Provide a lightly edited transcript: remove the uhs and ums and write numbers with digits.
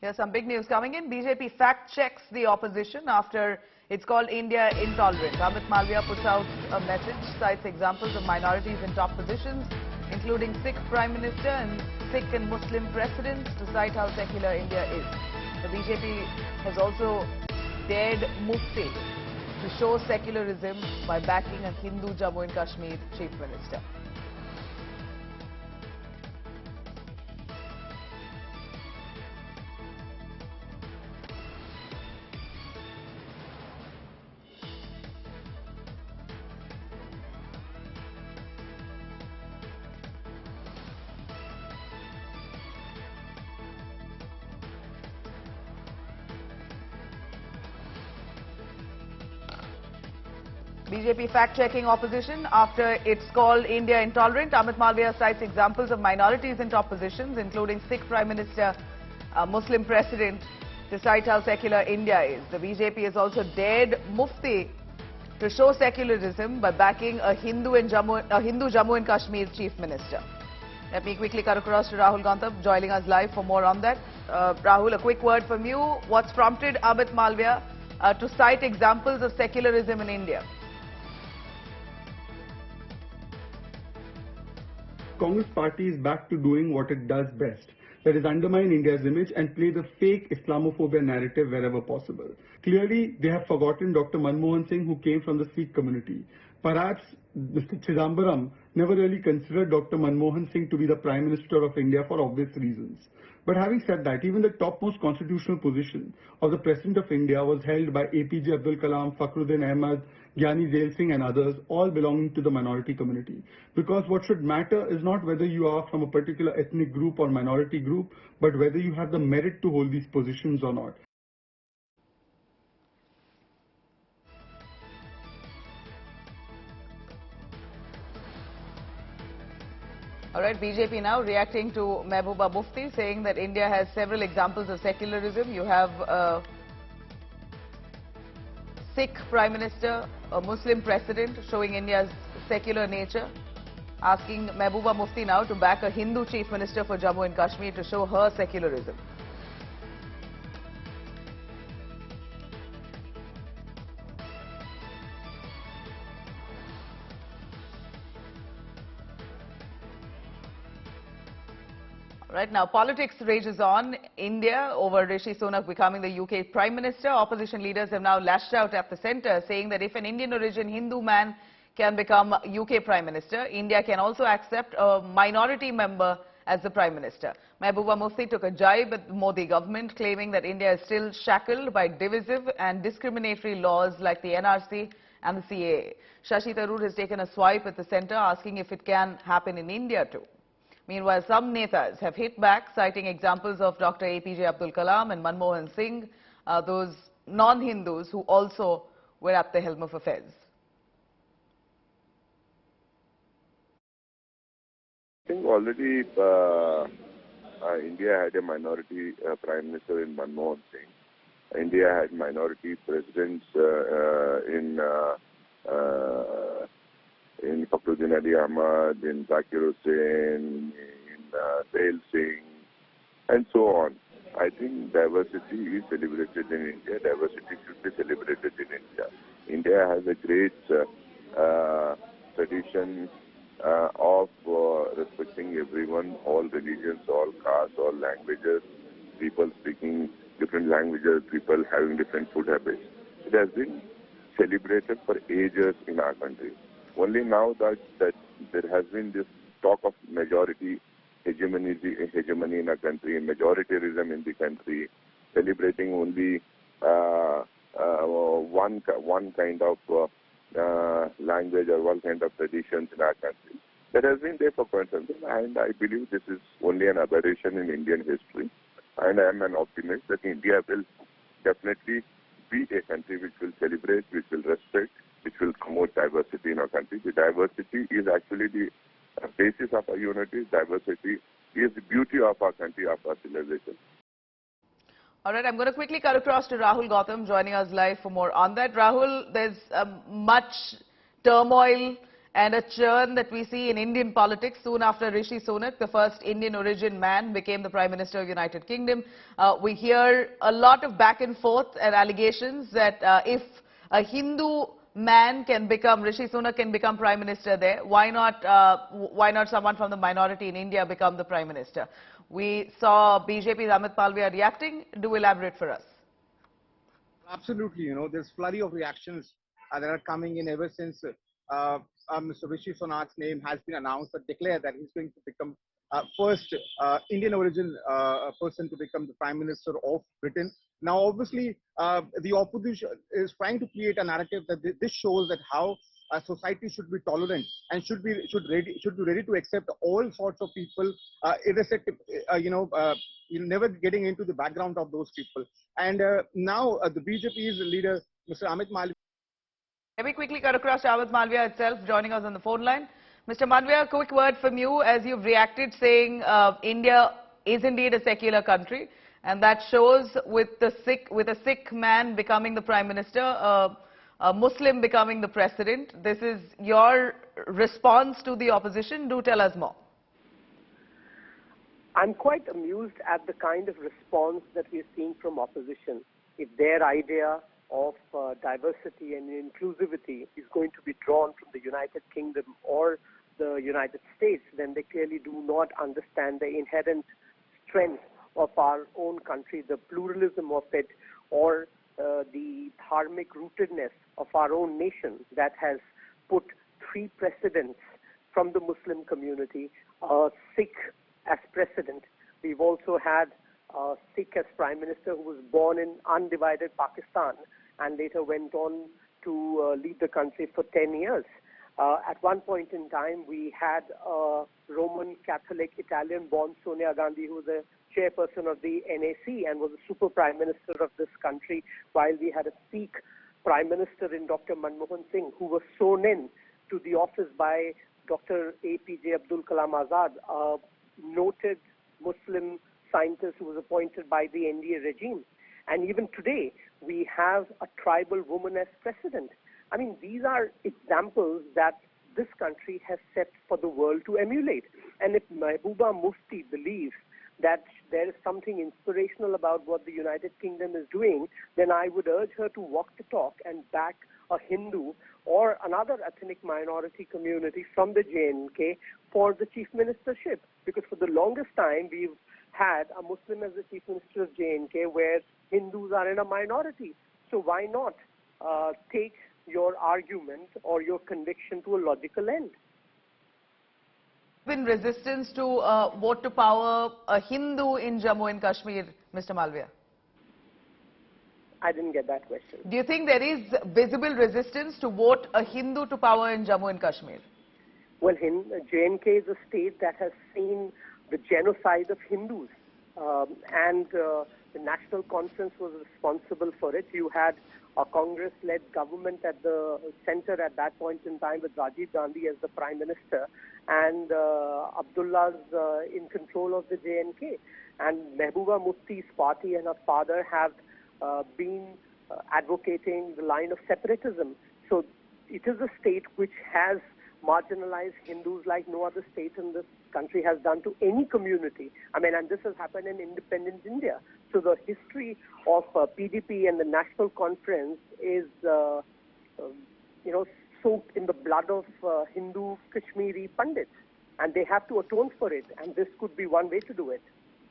Here's some big news coming in. BJP fact-checks the opposition after it's called India intolerant. Amit Malviya puts out a message, cites examples of minorities in top positions, including Sikh Prime Minister and Sikh and Muslim presidents, to cite how secular India is. The BJP has also dared Mufti to show secularism by backing a Hindu Jammu and Kashmir Chief Minister. BJP fact-checking opposition after it's called India intolerant. Amit Malviya cites examples of minorities in top positions, including Sikh Prime Minister, Muslim President, to cite how secular India is. The BJP has also dared Mufti to show secularism by backing a Hindu Jammu and Kashmir Chief Minister. Let me quickly cut across to Rahul Gautam, joining us live for more on that. Rahul, a quick word from you. What's prompted Amit Malviya to cite examples of secularism in India? Congress party is back to doing what it does best, that is undermine India's image and play the fake Islamophobia narrative wherever possible. Clearly, they have forgotten Dr. Manmohan Singh, who came from the Sikh community. Perhaps Mr. Chidambaram never really considered Dr. Manmohan Singh to be the Prime Minister of India for obvious reasons. But having said that, even the topmost constitutional position of the President of India was held by APJ Abdul Kalam, Fakhruddin Ahmad, Gyani Zail Singh and others, all belonging to the minority community. Because what should matter is not whether you are from a particular ethnic group or minority group, but whether you have the merit to hold these positions or not. All right, BJP now reacting to Mehbooba Mufti, saying that India has several examples of secularism. You have a Sikh Prime Minister, a Muslim President, showing India's secular nature. Asking Mehbooba Mufti now to back a Hindu Chief Minister for Jammu and Kashmir to show her secularism. Right now, politics rages on India over Rishi Sunak becoming the UK Prime Minister. Opposition leaders have now lashed out at the centre, saying that if an Indian origin Hindu man can become UK Prime Minister, India can also accept a minority member as the Prime Minister. Mehbooba Mufti took a jibe at the Modi government, claiming that India is still shackled by divisive and discriminatory laws like the NRC and the CAA. Shashi Tharoor has taken a swipe at the centre, asking if it can happen in India too. Meanwhile, some netas have hit back, citing examples of Dr. APJ Abdul Kalam and Manmohan Singh, those non-Hindus who also were at the helm of affairs. I think already India had a minority Prime Minister in Manmohan Singh. India had minority presidents in Fakhruddin Ali Ahmad, in Zakir Hussain, in Zail Singh, and so on. I think diversity is celebrated in India. Diversity should be celebrated in India. India has a great tradition of respecting everyone, all religions, all castes, all languages, people speaking different languages, people having different food habits. It has been celebrated for ages in our country. Only now that there has been this talk of majority hegemony in a country, majoritarianism in the country, celebrating only one kind of language or one kind of traditions in our country. That has been there for quite some time, and I believe this is only an aberration in Indian history. And I am an optimist that India will definitely be a country which will celebrate, which will respect, which will promote diversity in our country. The diversity is actually the basis of our unity. Diversity is the beauty of our country, of our civilization. All right, I'm going to quickly cut across to Rahul Gautam, joining us live for more on that. Rahul, there's much turmoil and a churn that we see in Indian politics soon after Rishi Sunak, the first Indian origin man, became the Prime Minister of the United Kingdom. We hear a lot of back and forth and allegations that if a Hindu man can become, Rishi Sunak can become Prime Minister there, why not someone from the minority in India become the Prime Minister? We saw BJP's Amit Malviya reacting. Do elaborate for us. Absolutely, there's flurry of reactions that are coming in ever since Mr. Rishi Sunak's name has been announced and declared that he's going to become first Indian origin person to become the Prime Minister of Britain. Now, obviously, the opposition is trying to create a narrative that this shows that how society should be tolerant and should be ready to accept all sorts of people, irrespective, never getting into the background of those people. And now the BJP's leader, Mr. Amit Malviya. Let me quickly cut across to Amit Malviya itself, joining us on the phone line. Mr. Malviya, a quick word from you as you've reacted, saying India is indeed a secular country, and that shows with a Sikh man becoming the Prime Minister, a Muslim becoming the President. This is your response to the opposition. Do tell us more. I'm quite amused at the kind of response that we're seeing from opposition. If their idea of diversity and inclusivity is going to be drawn from the United Kingdom or the United States, then they clearly do not understand the inherent strength of our own country, the pluralism of it, or the dharmic rootedness of our own nation that has put 3 presidents from the Muslim community, Sikh as president. We've also had Sikh as Prime Minister who was born in undivided Pakistan and later went on to lead the country for 10 years. At one point in time, we had a Roman Catholic Italian-born Sonia Gandhi, who was a chairperson of the NAC and was a super Prime Minister of this country, while we had a Sikh Prime Minister in Dr. Manmohan Singh, who was sworn in to the office by Dr. APJ Abdul Kalam Azad, a noted Muslim scientist who was appointed by the NDA regime. And even today, we have a tribal woman as president. I mean, these are examples that this country has set for the world to emulate. And if Mehbooba Mufti believes that there is something inspirational about what the United Kingdom is doing, then I would urge her to walk the talk and back a Hindu or another ethnic minority community from the JNK for the chief ministership. Because for the longest time, we've had a Muslim as the chief minister of JNK, where Hindus are in a minority. So why not take your argument or your conviction to a logical end? Been resistance to vote to power a Hindu in Jammu and Kashmir, Mr. Malviya? I didn't get that question. Do you think there is visible resistance to vote a Hindu to power in Jammu and Kashmir? Well, JNK is a state that has seen the genocide of Hindus, and the National Conference was responsible for it. You had a Congress-led government at the center at that point in time with Rajiv Gandhi as the Prime Minister, and Abdullah's in control of the JNK. And Mehbooba Mufti's party and her father have been advocating the line of separatism. So it is a state which has marginalized Hindus like no other state in this country has done to any community. I mean, and this has happened in independent India. So the history of PDP and the National Conference is, soaked in the blood of Hindu Kashmiri Pandits. And they have to atone for it. And this could be one way to do it.